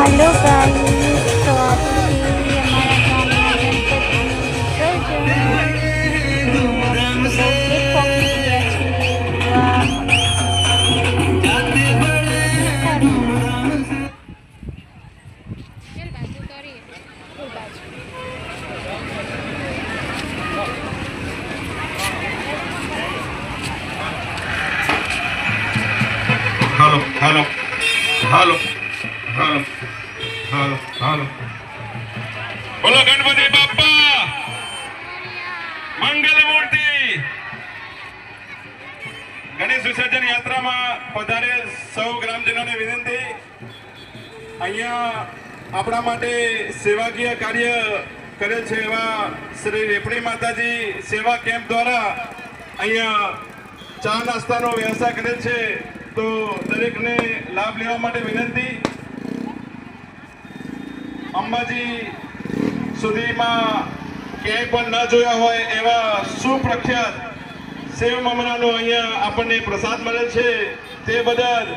Hello guys, तो आज से हमारा गाना गणपति विसर्जन तो केक पहुंची ગયા છે વાહ હાલો હાલો હાલો હાલો હાલો હાલો બોલો ગણપતિ બાપ્પા મંગલ મૂર્તિ ગણેશ વિસર્જન યાત્રામાં પધારેલ સૌ ગ્રામજનોને વિનંતી, અહીંયા આપણા માટે સેવાકીય કાર્ય કરેલ છે એવા શ્રી રેપડી માતાજી સેવા કેમ્પ દ્વારા અહીંયા ચા નાસ્તાનો વ્યવસ્થા કરેલ છે, તો દરેકને લાભ લેવા માટે વિનંતી. અંબાજી સુધીમાં ક્યાંય પણ ન જોયા હોય એવા સુપ્રખ્યાત સેવ મમરાનો અહીંયા આપણને પ્રસાદ મળે છે, તે બદલ